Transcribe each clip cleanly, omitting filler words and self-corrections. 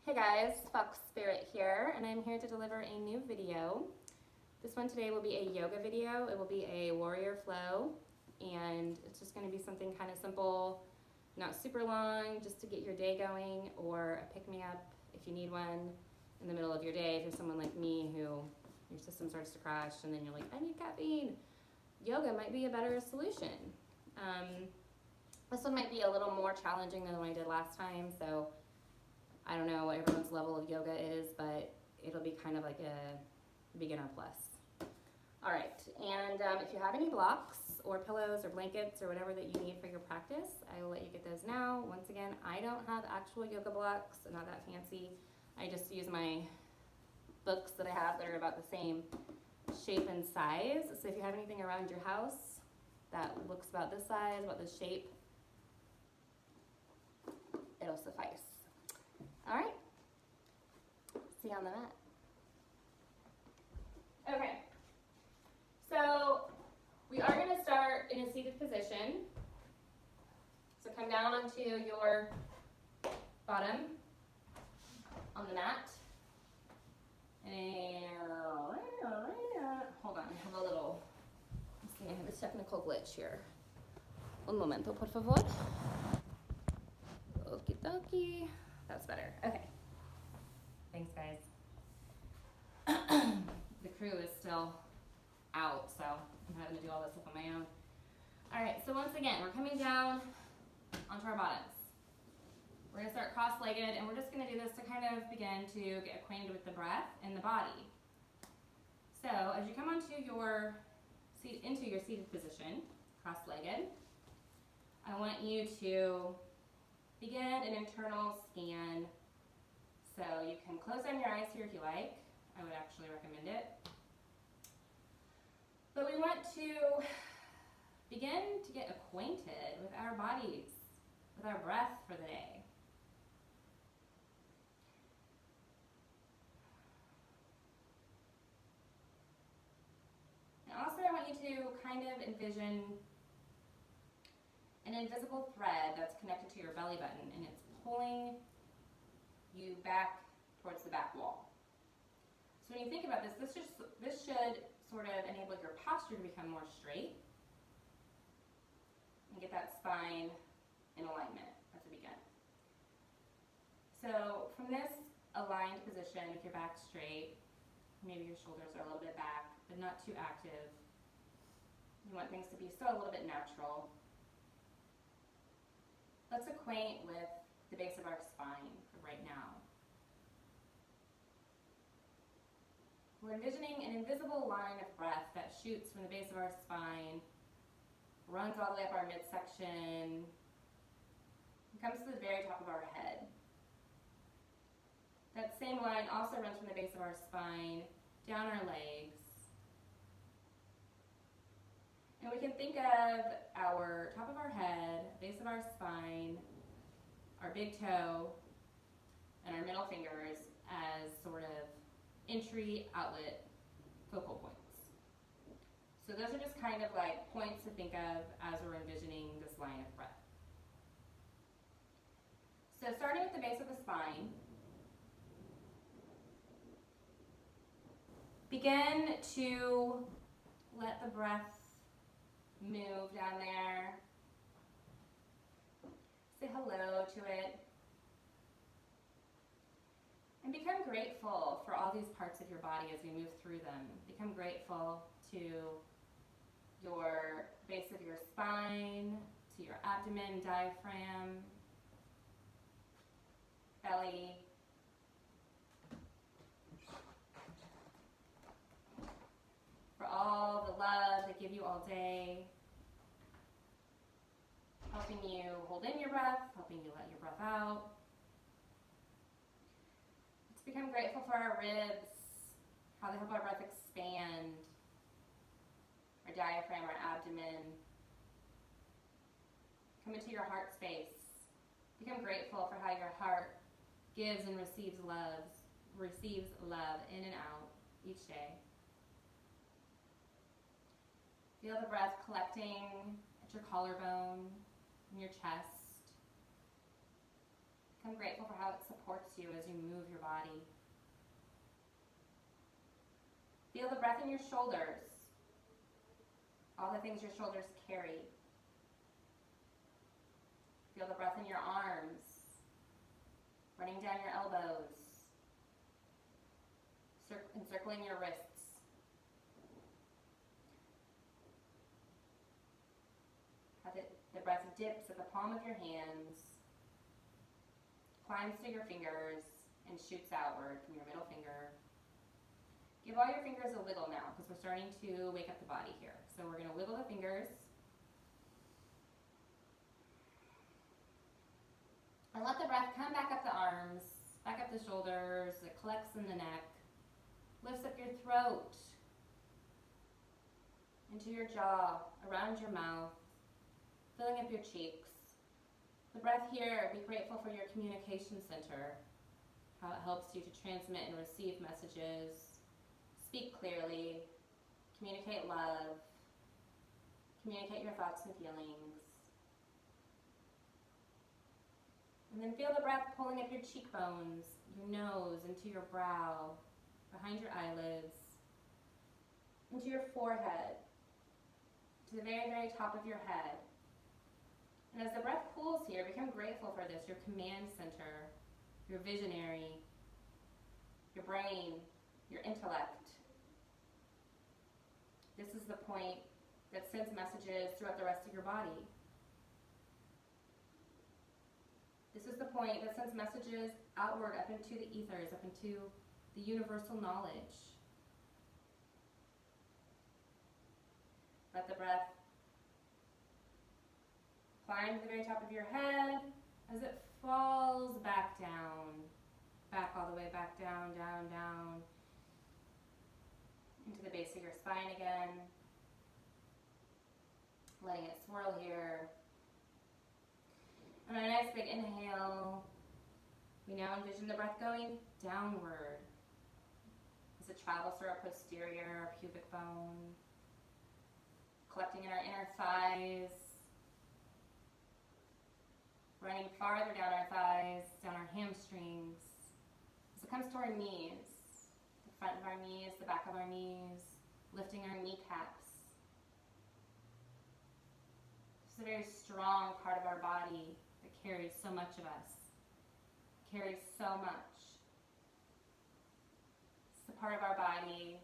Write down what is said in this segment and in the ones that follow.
Hey guys, Fox Spirit here, and I'm here to deliver a new video. This one today will be a yoga video. It will be a warrior flow, and it's just going to be something kind of simple, not super long, just to get your day going, or a pick-me-up if you need one in the middle of your day. If you're someone like me who your system starts to crash and then you're like, I need caffeine, yoga might be a better solution. This one might be a little more challenging than the one I did last time, so I don't know what everyone's level of yoga is, but it'll be kind of like a beginner plus. All right, and if you have any blocks or pillows or blankets or whatever that you need for your practice, I will let you get those now. Once again, I don't have actual yoga blocks, I'm not that fancy. I just use my books that I have that are about the same shape and size. So if you have anything around your house that looks about this size, about this shape, it'll suffice. All right, see you on the mat. Okay, so we are going to start in a seated position. So come down onto your bottom on the mat. And hold on, I have a little, let's see, I have a technical glitch here. Un momento, por favor. Okie dokie. That's better. Okay. Thanks, guys. The crew is still out, so I'm having to do all this stuff on my own. All right, so once again, we're coming down onto our bottoms. We're gonna start cross-legged, and we're just gonna do this to kind of begin to get acquainted with the breath and the body. So as you come onto into your seated position, cross-legged, I want you to begin an internal scan. So you can close down your eyes here if you like. I would actually recommend it. But we want to begin to get acquainted with our bodies, with our breath for the day. And also I want you to kind of envision an invisible thread that's connected to your belly button, and it's pulling you back towards the back wall. So when you think about this, this should sort of enable your posture to become more straight and get that spine in alignment as we begin. So from this aligned position with your back straight, maybe your shoulders are a little bit back, but not too active. You want things to be still a little bit natural. Let's acquaint with the base of our spine for right now. We're envisioning an invisible line of breath that shoots from the base of our spine, runs all the way up our midsection, and comes to the very top of our head. That same line also runs from the base of our spine, down our legs. And we can think of our top of our head, base of our spine, our big toe, and our middle fingers as sort of entry, outlet, focal points. So those are just kind of like points to think of as we're envisioning this line of breath. So starting with the base of the spine, begin to let the breath move down there. Say hello to it. And become grateful for all these parts of your body as we move through them. Become grateful to your base of your spine, to your abdomen, diaphragm, belly. For all the love they give you all day, helping you hold in your breath, helping you let your breath out. Let's become grateful for our ribs, how they help our breath expand, our diaphragm, our abdomen. Come into your heart space. Become grateful for how your heart gives and receives love in and out each day. Feel the breath collecting at your collarbone, in your chest. Become grateful for how it supports you as you move your body. Feel the breath in your shoulders, all the things your shoulders carry. Feel the breath in your arms, running down your elbows, encircling your wrists. How the breath dips at the palm of your hands, climbs to your fingers, and shoots outward from your middle finger. Give all your fingers a wiggle now, because we're starting to wake up the body here. So we're going to wiggle the fingers. And let the breath come back up the arms, back up the shoulders. It collects in the neck. Lifts up your throat, into your jaw, around your mouth, filling up your cheeks. The breath here, be grateful for your communication center, how it helps you to transmit and receive messages, speak clearly, communicate love, communicate your thoughts and feelings. And then feel the breath pulling up your cheekbones, your nose, into your brow, behind your eyelids, into your forehead, to the very, very top of your head. And as the breath pulls here, become grateful for this, your command center, your visionary, your brain, your intellect. This is the point that sends messages throughout the rest of your body. This is the point that sends messages outward, up into the ethers, up into the universal knowledge. Let the breath climb to the very top of your head as it falls back down, back all the way back down, down, down, into the base of your spine again. Letting it swirl here. And on a nice big inhale, we now envision the breath going downward as it travels through our posterior, our pubic bone, collecting in our inner thighs, running farther down our thighs, down our hamstrings, as it comes to our knees, the front of our knees, the back of our knees, lifting our kneecaps. This is a very strong part of our body that carries so much of us, carries so much. It's the part of our body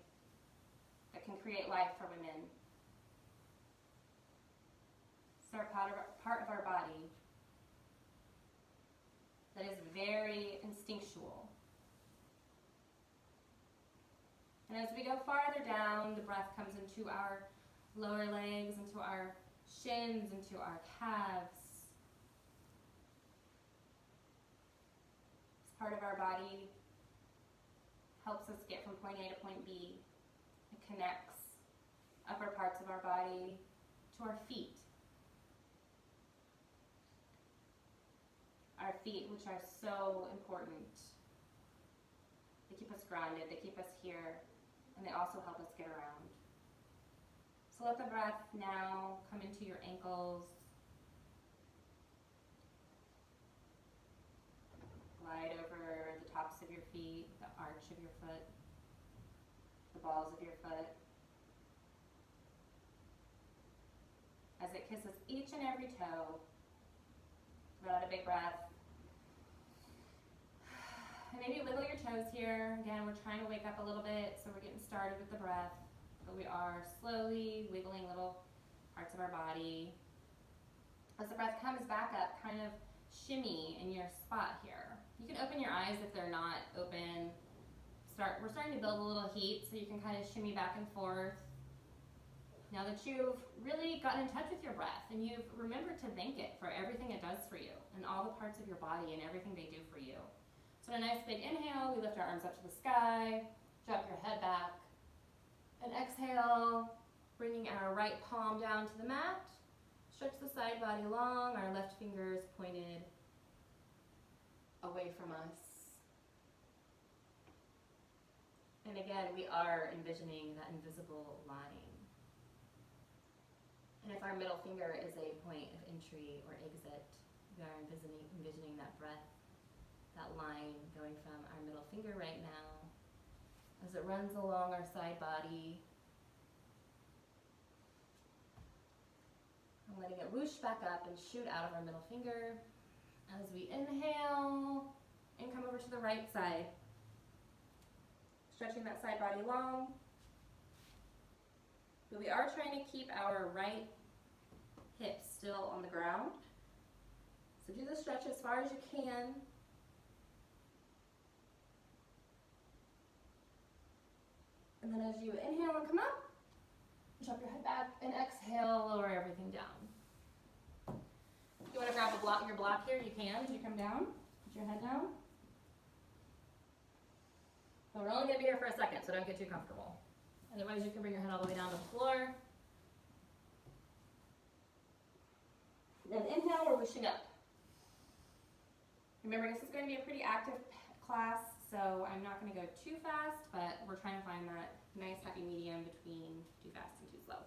that can create life for women. It's our part of our body that is very instinctual. And as we go farther down, the breath comes into our lower legs, into our shins, into our calves. This part of our body helps us get from point A to point B. It connects upper parts of our body to our feet. Our feet, which are so important. They keep us grounded, they keep us here, and they also help us get around. So let the breath now come into your ankles. Glide over the tops of your feet, the arch of your foot, the balls of your foot. As it kisses each and every toe, let out a big breath. And maybe wiggle your toes here. Again, we're trying to wake up a little bit, so we're getting started with the breath. But we are slowly wiggling little parts of our body. As the breath comes back up, kind of shimmy in your spot here. You can open your eyes if they're not open. We're starting to build a little heat, so you can kind of shimmy back and forth. Now that you've really gotten in touch with your breath and you've remembered to thank it for everything it does for you and all the parts of your body and everything they do for you. So a nice big inhale, we lift our arms up to the sky, drop your head back. And exhale, bringing our right palm down to the mat. Stretch the side body long, our left fingers pointed away from us. And again, we are envisioning that invisible line. And if our middle finger is a point of entry or exit, we are envisioning that breath that line going from our middle finger right now as it runs along our side body. I'm letting it whoosh back up and shoot out of our middle finger as we inhale and come over to the right side. Stretching that side body long. But we are trying to keep our right hip still on the ground. So do the stretch as far as you can. And then as you inhale and come up, drop your head back and exhale, lower everything down. If you want to grab your block here, you can as you come down. Put your head down. But we're only going to be here for a second, so don't get too comfortable. Otherwise, you can bring your head all the way down to the floor. Then inhale, we're whooshing up. Remember, this is going to be a pretty active class, so I'm not going to go too fast, but we're trying to find that nice happy medium between too fast and too slow.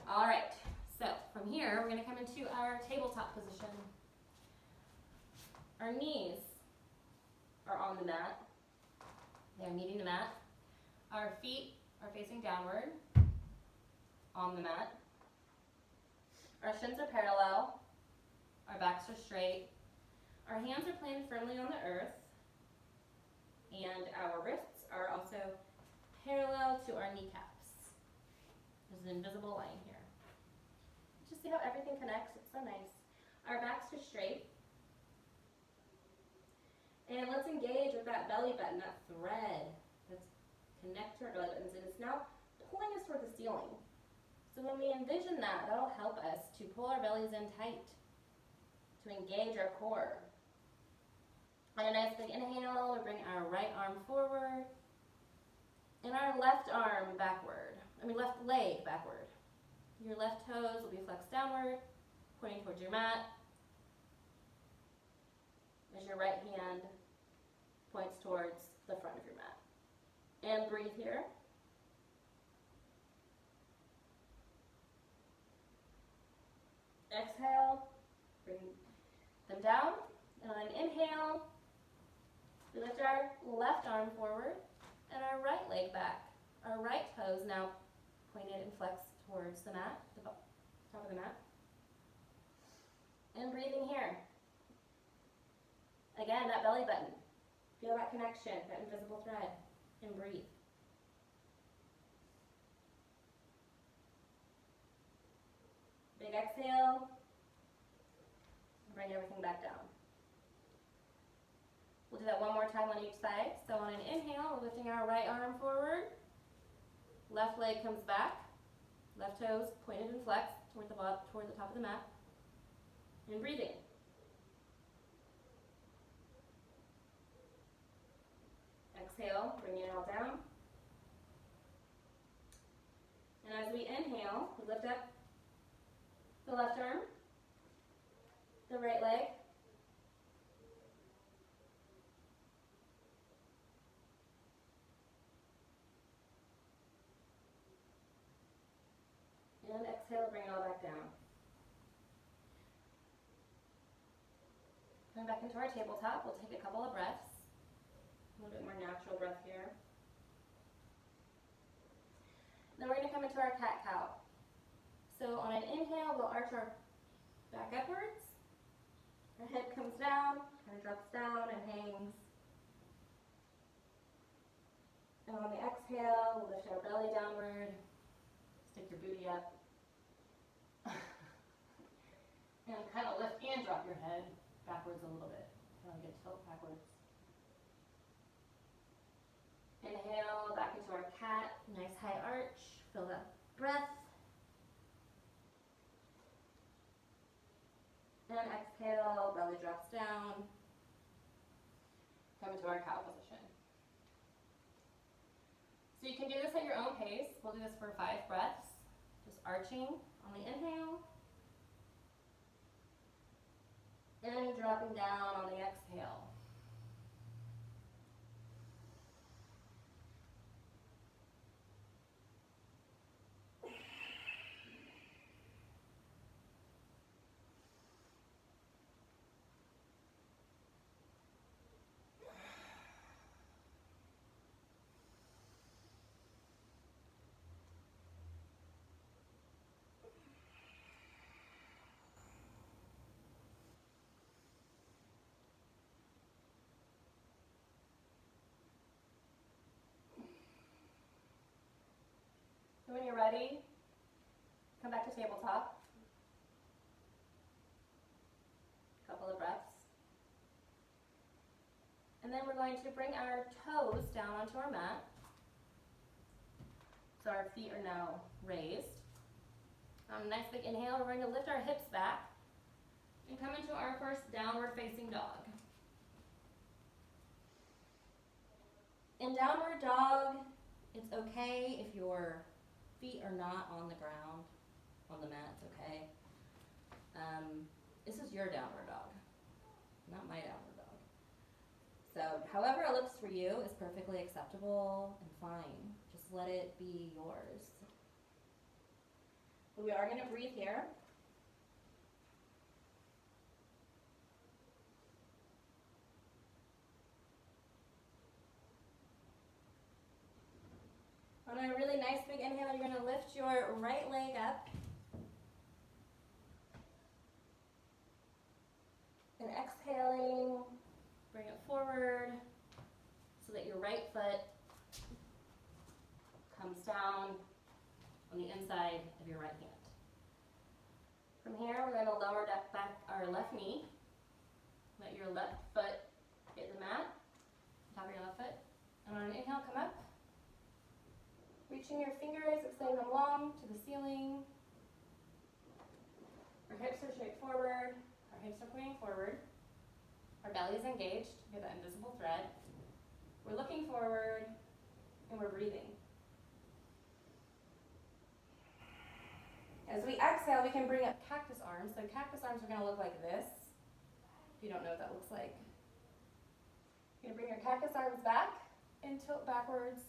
All right, so from here, we're going to come into our tabletop position. Our knees are on the mat. They're meeting the mat. Our feet are facing downward on the mat. Our shins are parallel. Our backs are straight. Our hands are planted firmly on the earth. And our wrists are also parallel to our kneecaps. There's an invisible line here. Just see how everything connects. It's so nice. Our backs are straight. And let's engage with that belly button, that thread that's connected to our belly buttons. And it's now pulling us toward the ceiling. So when we envision that, that'll help us to pull our bellies in tight, to engage our core. On a nice big inhale, we bring our right arm forward and our left arm backward. Left leg backward. Your left toes will be flexed downward, pointing towards your mat, as your right hand points towards the front of your mat. And breathe here. Exhale, bring them down. And on an inhale, we lift our left arm forward and our right leg back. Our right toes now pointed and flexed towards the mat, the top of the mat. And breathing here. Again, that belly button. Feel that connection, that invisible thread, and breathe. Big exhale. Bring everything back down. We'll do that one more time on each side. So on an inhale, we're lifting our right arm forward. Left leg comes back. Left toes pointed and flexed toward the top of the mat. And breathing. Exhale, bring it all down. And as we inhale, we lift up the left arm, the right leg, and exhale, bring it all back down. Coming back into our tabletop, we'll take a couple of breaths. A little bit more natural breath here. Then we're going to come into our cat-cow. So on an inhale, we'll arch our back upwards. Our head comes down, kind of drops down and hangs. And on the exhale, we'll lift our belly downward. Stick your booty up. And kind of lift and drop your head backwards a little bit. Kind of get tilt backwards. Inhale, back into our cat, nice high arch, fill that breath. And exhale, belly drops down. Come into our cow position. So you can do this at your own pace. We'll do this for 5 breaths. Just arching on the inhale. And dropping down on the exhale. ready, come back to tabletop. Couple of breaths. And then we're going to bring our toes down onto our mat. So our feet are now raised. Nice big inhale, we're going to lift our hips back and come into our first downward facing dog. In downward dog, it's okay if your feet are not on the ground, on the mat, it's okay. This is your downward dog, not my downward dog. So however it looks for you is perfectly acceptable and fine. Just let it be yours. We are going to breathe here. On a really nice big inhale, you're going to lift your right leg up. And exhaling, bring it forward so that your right foot comes down on the inside of your right hand. From here, we're going to lower back our left knee. Let your left foot hit the mat, top of your left foot. And on an inhale, come up. Reaching your fingers, extending them long to the ceiling. Our hips are straight forward. Our hips are pointing forward. Our belly is engaged. We have that invisible thread. We're looking forward, and we're breathing. As we exhale, we can bring up cactus arms. So cactus arms are going to look like this. If you don't know what that looks like. You're going to bring your cactus arms back and tilt backwards.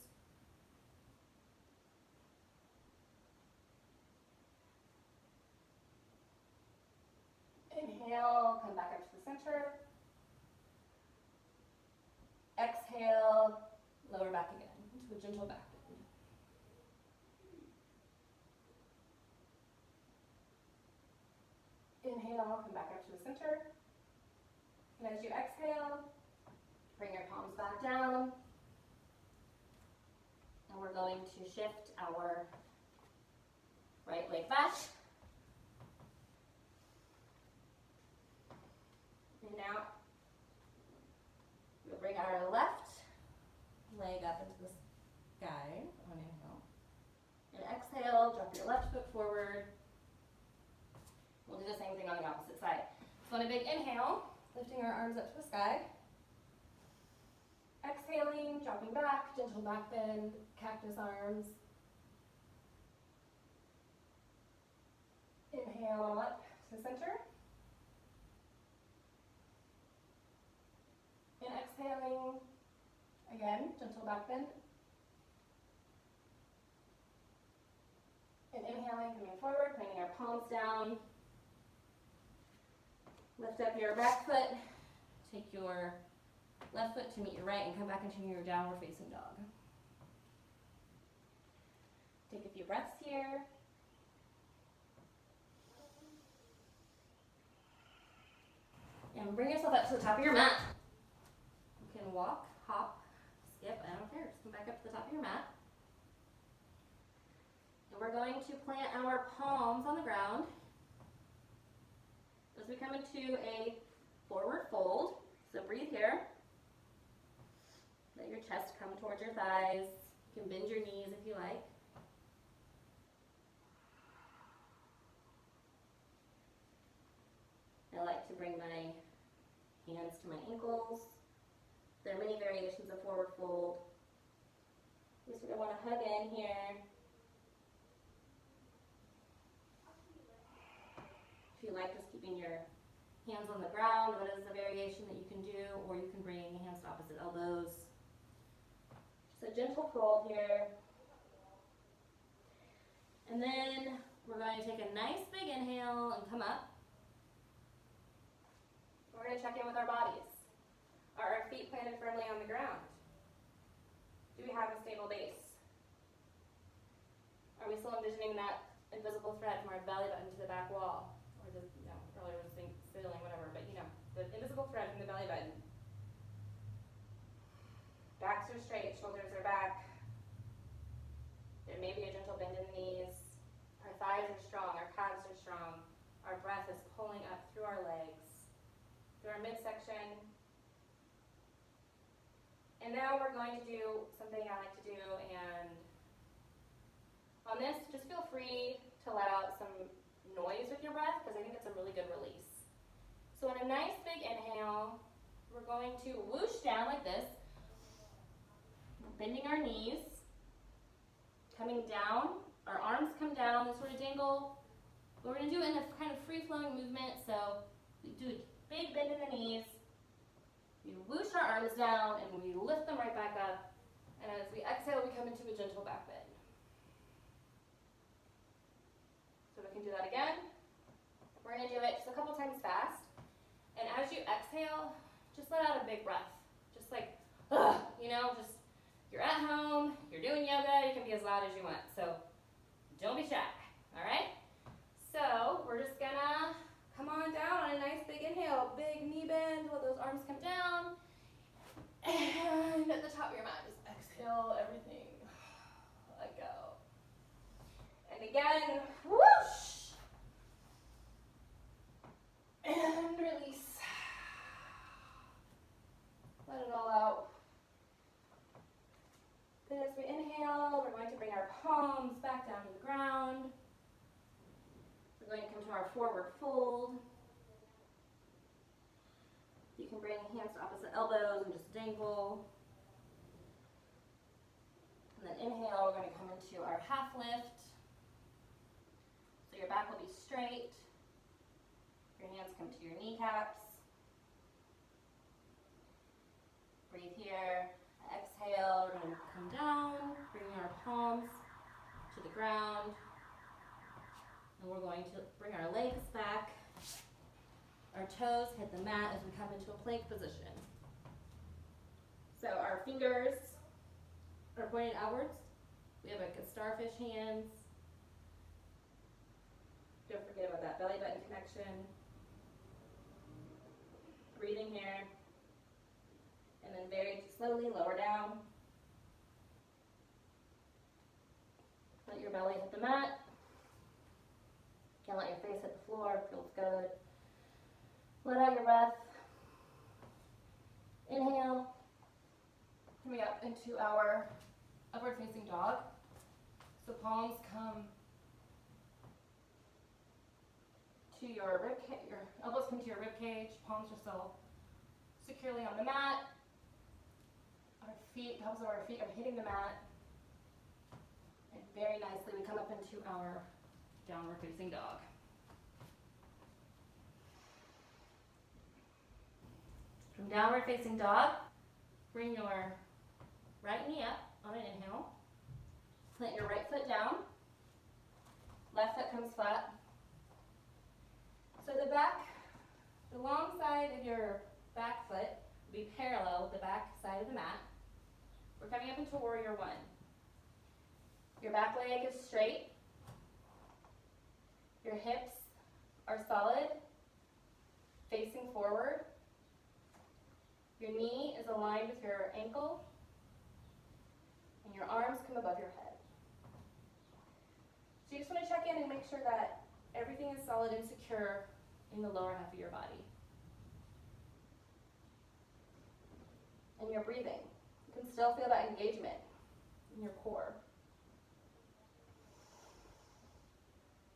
Inhale, come back up to the center. Exhale, lower back again into a gentle back bend. Inhale, come back up to the center. And as you exhale, bring your palms back down. And we're going to shift our right leg back. And now, we'll bring our left leg up into the sky on inhale. And exhale, drop your left foot forward. We'll do the same thing on the opposite side. So on a big inhale, lifting our arms up to the sky. Exhaling, dropping back, gentle back bend, cactus arms. Inhale up to the center. And exhaling, again, gentle back bend. And inhaling, coming forward, bringing our palms down. Lift up your back foot. Take your left foot to meet your right and come back into your downward facing dog. Take a few breaths here. And bring yourself up to the top of your mat. You can walk, hop, skip, I don't care. Just come back up to the top of your mat. And we're going to plant our palms on the ground. As we come into a forward fold, so breathe here. Let your chest come towards your thighs. You can bend your knees if you like. I like to bring my hands to my ankles. There are many variations of forward fold. You sort of want to hug in here. If you like just keeping your hands on the ground, that is a variation that you can do, or you can bring hands to opposite elbows. Just a gentle fold here. And then we're going to take a nice big inhale and come up. We're going to check in with our bodies. Are our feet planted firmly on the ground? Do we have a stable base? Are we still envisioning that invisible thread from our belly button to the back wall? Or just, earlier was ceiling, whatever, but the invisible thread from the belly button. Backs are straight, shoulders are back. There may be a gentle bend in the knees. pulling up through our legs, through our midsection. And now we're going to do something I like to do, and on this, just feel free to let out some noise with your breath, because I think it's a really good release. So in a nice big inhale, we're going to whoosh down like this, bending our knees, coming down, our arms come down, they sort of dangle. But we're going to do it in a kind of free-flowing movement, so we do a big bend in the knees, we whoosh our arms down, and we lift them right back up, and as we exhale, we come into a gentle back bend. So we can do that again. We're going to do it just a couple times fast, and as you exhale, just let out a big breath, just like, you know, just, you're at home, you're doing yoga, you can be as loud as you want, so don't be shy, all right? So we're just gonna come on down on a nice big inhale, big knee bend, let those arms come down, and at the top of your mat, just exhale everything, let go. And again, whoosh, and release. Let it all out. Then as we inhale, we're going to bring our palms back down to the ground. We're going to come to our forward fold. You can bring hands to opposite elbows and just dangle. And then inhale, we're going to come into our half lift. So your back will be straight. Your hands come to your kneecaps. Breathe here. Exhale, we're going to come down, bring our palms to the ground, and we're going to bring our legs back. Our toes hit the mat as we come into a plank position. So our fingers are pointed outwards. We have like a starfish hands. Don't forget about that belly button connection. Breathing here. And then very slowly lower down. Let your belly hit the mat. Can't let your face hit the floor, feels good. Let out your breath. Inhale. Coming up into our upward facing dog. So palms come to your rib cage, your elbows come to your rib cage, palms are still securely on the mat. Our feet, tops of our feet are hitting the mat. And very nicely we come up into our downward facing dog. From downward facing dog, bring your right knee up on an inhale. Plant your right foot down. Left foot comes flat. So the long side of your back foot will be parallel with the back side of the mat. We're coming up into warrior one. Your back leg is straight. Your hips are solid, facing forward. Your knee is aligned with your ankle, and your arms come above your head. So you just want to check in and make sure that everything is solid and secure in the lower half of your body. And you're breathing. You can still feel that engagement in your core.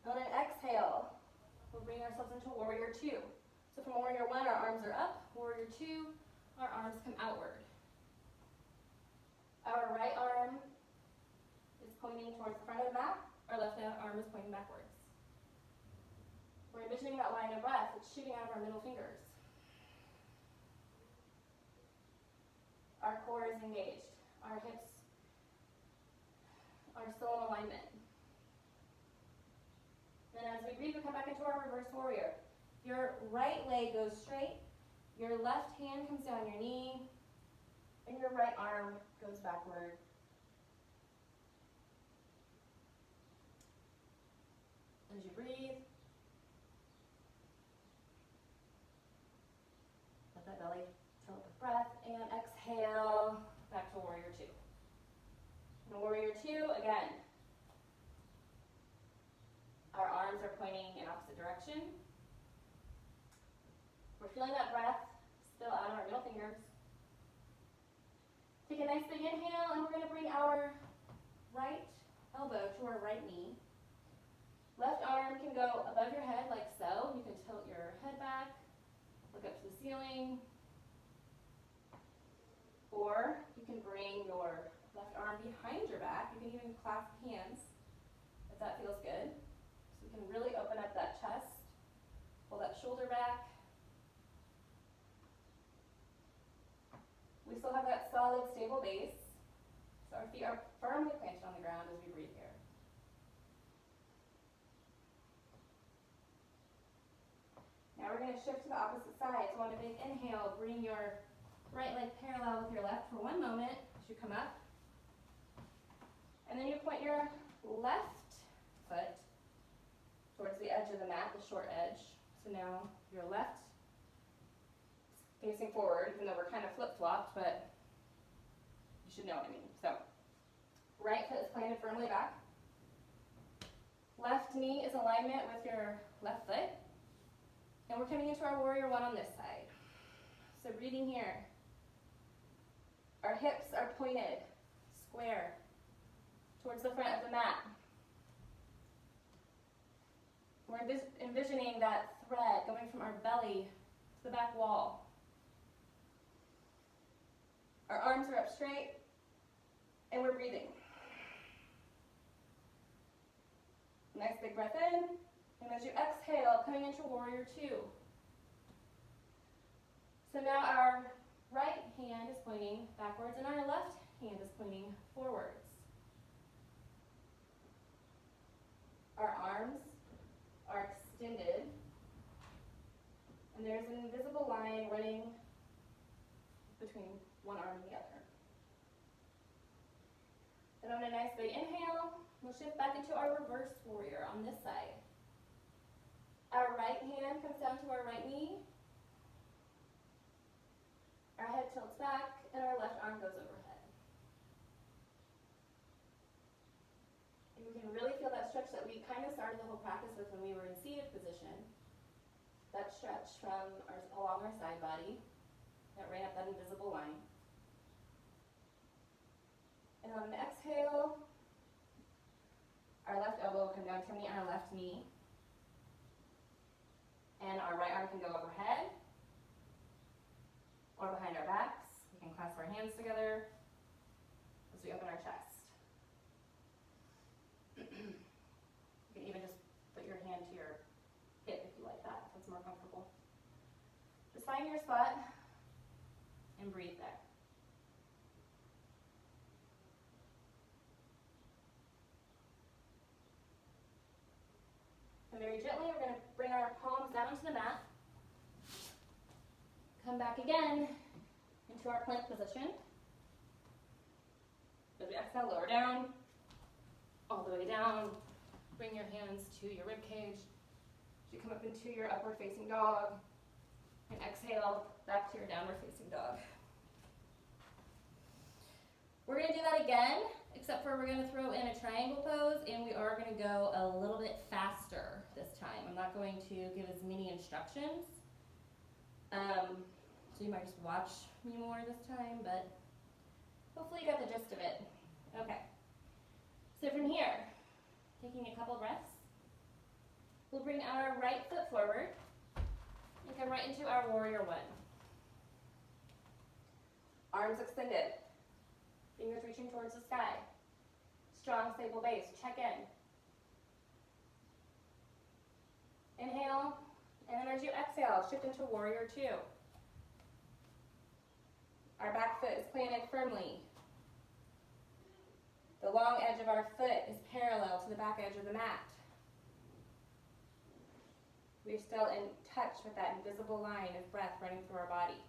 On an exhale, we'll bring ourselves into warrior two. So from warrior one, our arms are up. Warrior two, our arms come outward. Our right arm is pointing towards the front of the mat. Our left arm is pointing backwards. We're envisioning that line of breath. It's shooting out of our middle fingers. Our core is engaged. Our hips are still in alignment. Then as we breathe, we come back into our reverse warrior. Your right leg goes straight. Your left hand comes down your knee. And your right arm goes backward. As you breathe, let that belly fill up with breath, and exhale back to warrior two. In warrior two, again, our arms are pointing in opposite direction. we're feeling that breath still out of our middle fingers. Take a nice big inhale, and we're going to bring our right elbow to our right knee. Left arm can go above your head like so. You can tilt your head back, look up to the ceiling. Or you can bring your left arm behind your back. You can even clasp hands if that feels good. So you can really open up that chest, pull that shoulder back. We still have that solid, stable base. So our feet are firmly planted on the ground as we breathe here. Now we're going to shift to the opposite side. So on a big inhale, bring your right leg parallel with your left for 1 moment as you come up. And then you point your left foot towards the edge of the mat, the short edge. So now your left facing forward, even though we're kind of flip-flopped, but you should know what I mean. So right foot is planted firmly back. Left knee is in alignment with your left foot. And we're coming into our warrior one on this side. So breathing here. Our hips are pointed, square, towards the front of the mat. We're envisioning that thread going from our belly to the back wall. Our arms are up straight, and we're breathing. Nice big breath in, and as you exhale, coming into warrior two. So now our right hand is pointing backwards, and our left hand is pointing forwards. Our arms are extended, and there's an invisible line running between one arm and the other. Then on a nice big inhale, we'll shift back into our reverse warrior on this side. Our right hand comes down to our right knee. Our head tilts back, and our left arm goes overhead. And you can really feel that stretch that we kind of started the whole practice with when we were in seated position. That stretch along our side body that ran up that invisible line. And on an exhale, our left elbow will come down to our left knee. And our right arm can go overhead or behind our backs. We can clasp our hands together as we open our chest. You can even just put your hand to your hip if you like that, if it's more comfortable. Just find your spot and breathe there. And very gently, we're going to bring our palms down onto the mat. Come back again into our plank position. As we exhale, lower down, all the way down. Bring your hands to your rib cage. As you come up into your upward facing dog. And exhale, back to your downward facing dog. We're going to do that again, except for we're going to throw in a triangle pose, and we are going to go a little bit faster this time. I'm not going to give as many instructions. So you might just watch me more this time, but hopefully you got the gist of it. Okay. So from here, taking a couple breaths, we'll bring our right foot forward and come right into our warrior one. Arms extended. Fingers reaching towards the sky. Strong, stable base. Check in. Inhale, and then as you exhale, shift into warrior two. Our back foot is planted firmly. The long edge of our foot is parallel to the back edge of the mat. We're still in touch with that invisible line of breath running through our body.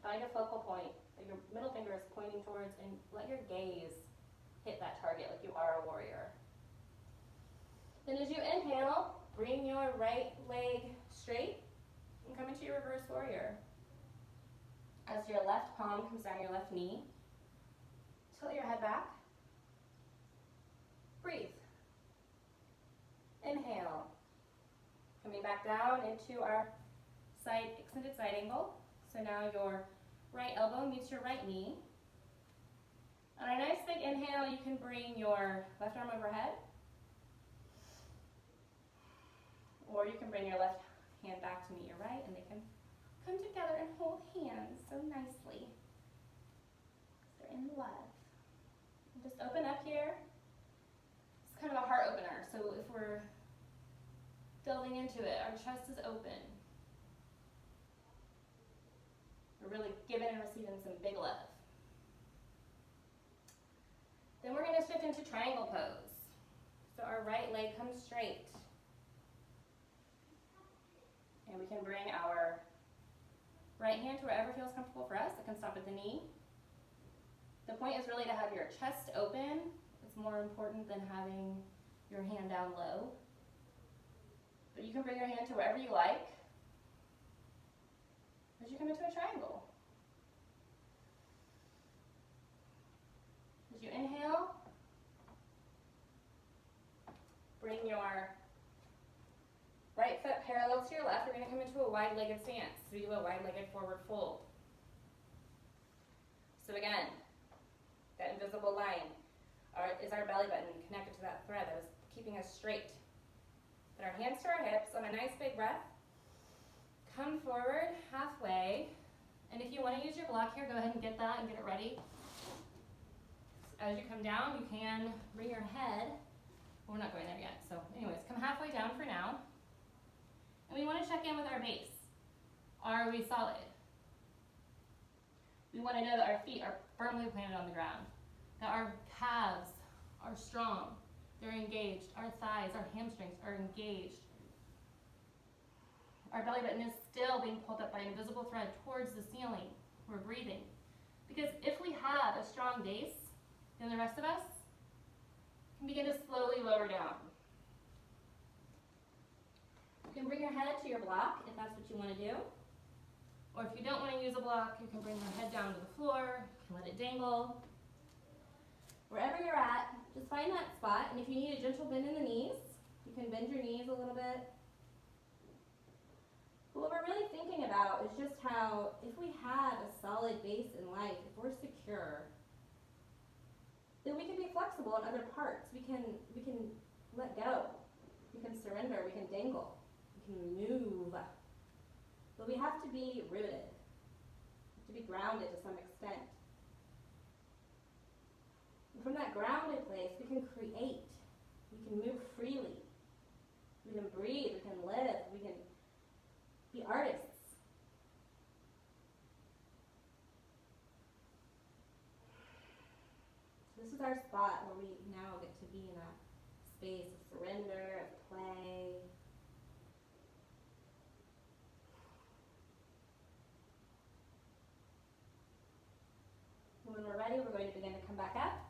Find a focal point that your middle finger is pointing towards, and let your gaze hit that target like you are a warrior. Then as you inhale, bring your right leg straight and come into your reverse warrior. As your left palm comes down your left knee, tilt your head back. Breathe. Inhale. Coming back down into our extended side angle. So now your right elbow meets your right knee. On a nice big inhale, you can bring your left arm overhead, or you can bring your left hand back to meet your right, and they can come together and hold hands so nicely. They're in love. And just open up here. It's kind of a heart opener, so if we're delving into it, our chest is open. We're really giving and receiving some big love. Then we're going to shift into triangle pose. So our right leg comes straight. And we can bring our right hand to wherever feels comfortable for us. It can stop at the knee. The point is really to have your chest open. It's more important than having your hand down low. But you can bring your hand to wherever you like as you come into a triangle. As you inhale, bring your right foot parallel to your left. We're going to come into a wide-legged stance. So we do a wide-legged forward fold. So again, that invisible line is our belly button connected to that thread that is keeping us straight. Put our hands to our hips on a nice big breath. Come forward halfway. And if you want to use your block here, go ahead and get that and get it ready. As you come down, you can bring your head. Well, we're not going there yet. So anyways, come halfway down for now. And we want to check in with our base. Are we solid? We want to know that our feet are firmly planted on the ground, that our calves are strong, they're engaged, our thighs, our hamstrings are engaged. Our belly button is still being pulled up by an invisible thread towards the ceiling. We're breathing. Because if we have a strong base, then the rest of us can begin to slowly lower down. You can bring your head to your block if that's what you want to do. Or if you don't want to use a block, you can bring your head down to the floor, you can let it dangle. Wherever you're at, just find that spot, and if you need a gentle bend in the knees, you can bend your knees a little bit. But what we're really thinking about is just how, if we have a solid base in life, if we're secure, then we can be flexible in other parts. We can let go, we can surrender, we can dangle, we can move. But we have to be rooted, to be grounded to some extent. And from that grounded place, we can create, we can move freely, we can breathe, we can live, we can be artists. So this is our spot where we now get to be in a space of surrender, of play. When we're ready, we're going to begin to come back up,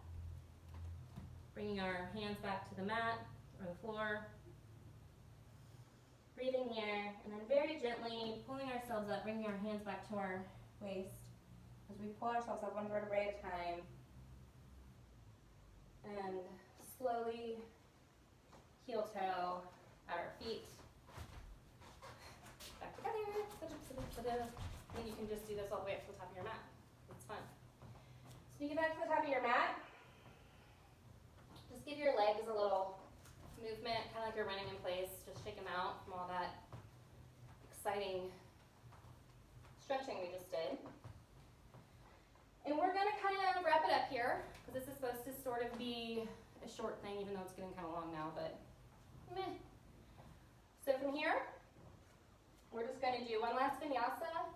bringing our hands back to the mat or the floor, breathing here, and then very gently pulling ourselves up, bringing our hands back to our waist as we pull ourselves up one vertebrae at a time, and slowly heel toe at our feet back together. And you can just do this all the way up to the top of your mat. It's fun. So you get back to the top of your mat. Just give your legs a little movement, kind of like you're running in place. Just shake them out from all that exciting stretching we just did. And we're going to kind of wrap it up here, because this is supposed to sort of be a short thing, even though it's getting kind of long now, but meh. So from here, we're just going to do one last vinyasa.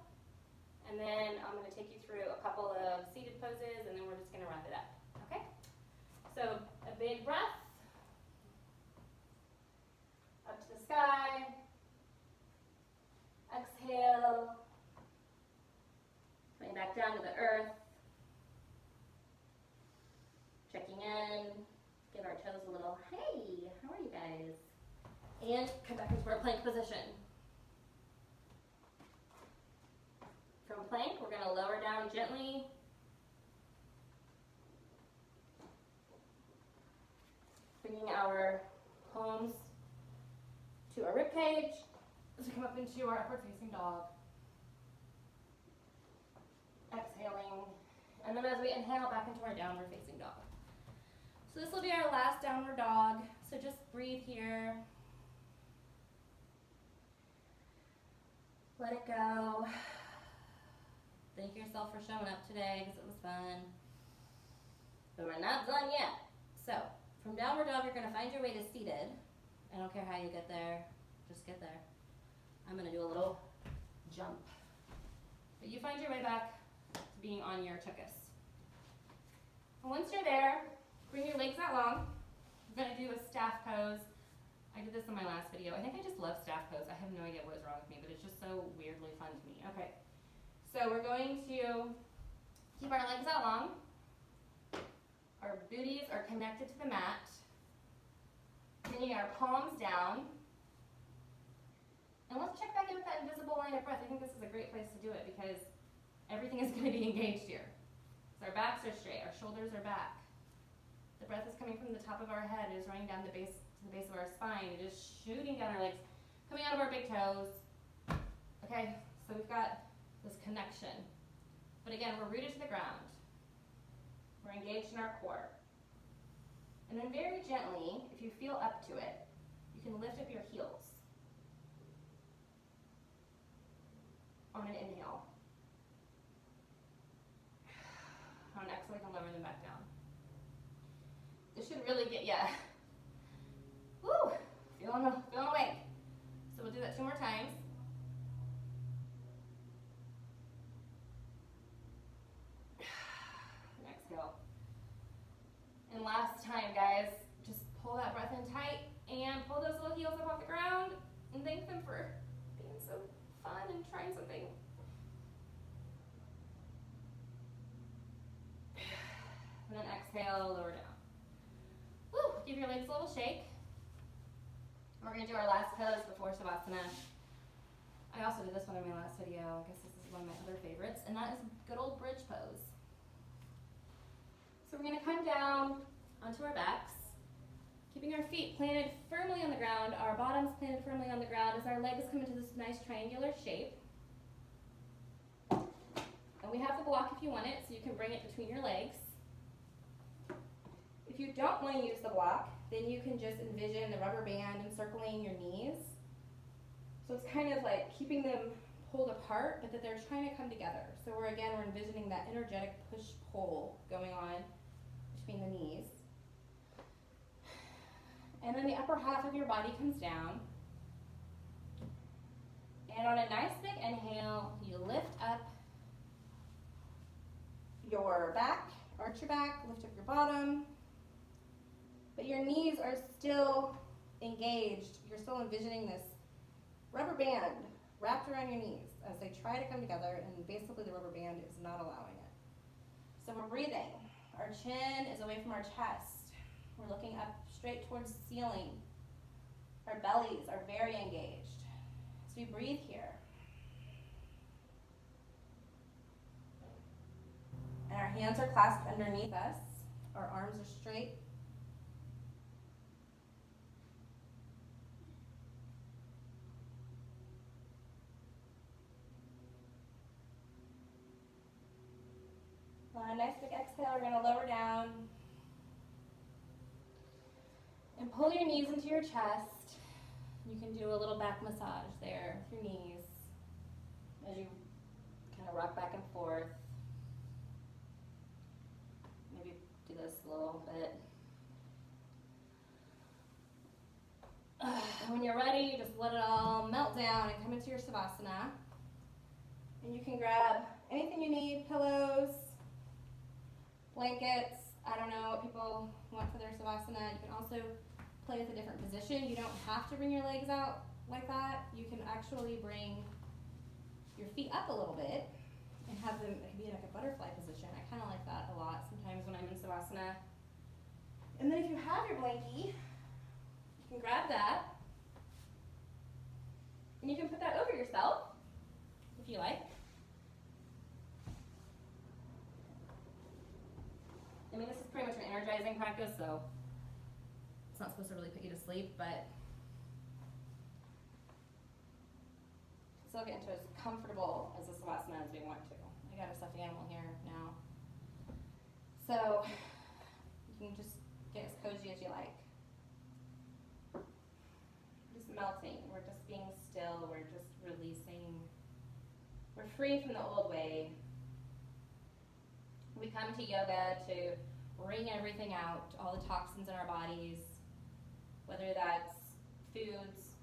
And then I'm going to take you through a couple of seated poses, and then we're just going to wrap it up, okay? So a big breath, up to the sky, exhale, coming back down to the earth, checking in, give our toes a little, hey, how are you guys? And come back into our plank position. From plank, we're going to lower down gently. Bringing our palms to our rib cage. come up into our upward facing dog. Exhaling. And then as we inhale, back into our downward facing dog. So this will be our last downward dog. So just breathe here. Let it go. Thank yourself for showing up today because it was fun. But we're not done yet. So from downward dog, you're going to find your way to seated. I don't care how you get there. Just get there. I'm going to do a little jump. But you find your way back to being on your tuchus. And once you're there, bring your legs out long. We're going to do a staff pose. I did this in my last video. I think I just love staff pose. I have no idea what is wrong with me, but it's just so weirdly fun to me. Okay, so we're going to keep our legs out long. Our booties are connected to the mat. Bringing our palms down. And let's check back in with that invisible line of breath. I think this is a great place to do it because everything is going to be engaged here. So our backs are straight, our shoulders are back. The breath is coming from the top of our head. It is running down the base to the base of our spine. It is shooting down our legs, coming out of our big toes. Okay, so we've got this connection. But again, we're rooted to the ground. We're engaged in our core. And then very gently, if you feel up to it, you can lift up your heels. On an inhale. On an exhale, we can lower them back down. This should really get you, woo, feeling awake. So we'll do that 2 more times. And exhale. And last time, guys, just pull that breath in tight and pull those little heels up off the ground and thank them for being so fun and trying something. And then exhale, lower down. Woo, give your legs a little shake. And we're going to do our last pose before Savasana. I also did this one in my last video. I guess this is one of my other favorites. And that is good old bridge pose. So we're going to come down onto our backs, keeping our feet planted firmly on the ground, our bottoms planted firmly on the ground as our legs come into this nice triangular shape. And we have the block if you want it, so you can bring it between your legs. If you don't want to use the block, then you can just envision the rubber band encircling your knees. So it's kind of like keeping them pulled apart, but that they're trying to come together. So we're envisioning that energetic push-pull going on between the knees. And then the upper half of your body comes down. And on a nice big inhale, you lift up your back, arch your back, lift up your bottom. But your knees are still engaged. You're still envisioning this rubber band wrapped around your knees as they try to come together, and basically the rubber band is not allowing it. So we're breathing. Our chin is away from our chest. We're looking up straight towards the ceiling. Our bellies are very engaged. So we breathe here. And our hands are clasped underneath us. Our arms are straight. On a nice big exhale, we're going to lower down and pull your knees into your chest. You can do a little back massage there with your knees as you kind of rock back and forth. Maybe do this a little bit. When you're ready, you just let it all melt down and come into your Savasana. And you can grab anything you need, pillows, blankets. I don't know what people want for their Savasana. You can also play with a different position. You don't have to bring your legs out like that. You can actually bring your feet up a little bit and have them be in like a butterfly position. I kind of like that a lot sometimes when I'm in Savasana. And then if you have your blankie, you can grab that and you can put that over yourself if you like. I mean, this is pretty much an energizing practice, so it's not supposed to really put you to sleep, but still get into as comfortable as a Savasana as we want to. I got a stuffed animal here now. So you can just get as cozy as you like. Just melting, we're just being still, we're just releasing. We're free from the old way. We come to yoga to wring everything out, all the toxins in our bodies, whether that's foods,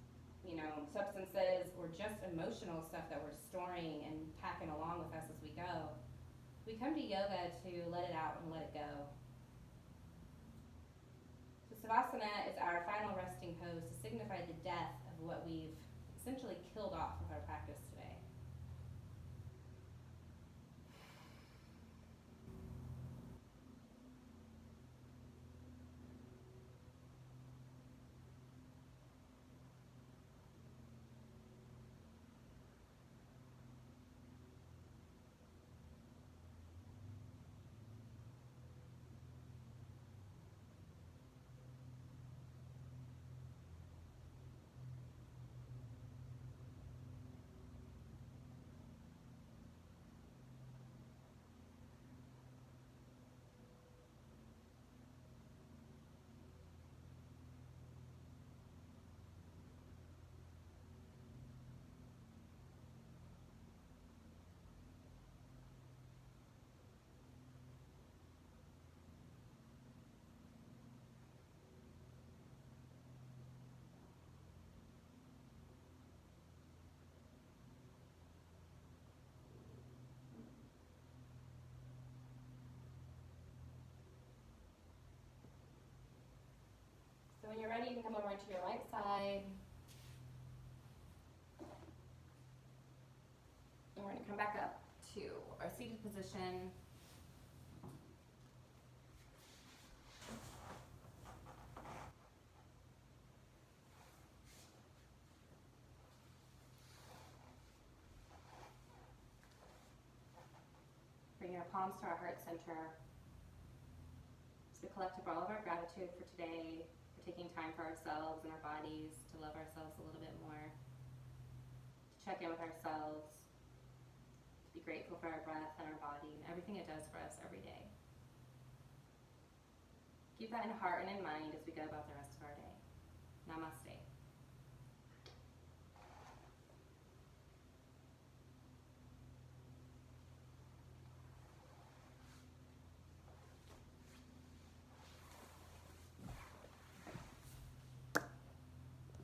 substances, or just emotional stuff that we're storing and packing along with us as we go. We come to yoga to let it out and let it go. So Savasana is our final resting pose to signify the death of what we've essentially killed off with our practice today. So when you're ready, you can come over to your right side. And we're going to come back up to our seated position. Bring our palms to our heart center. So we collect up all of our gratitude for today, for taking time for ourselves and our bodies, to love ourselves a little bit more, to check in with ourselves, to be grateful for our breath and our body and everything it does for us every day. Keep that in heart and in mind as we go about the rest of our day. Namaste.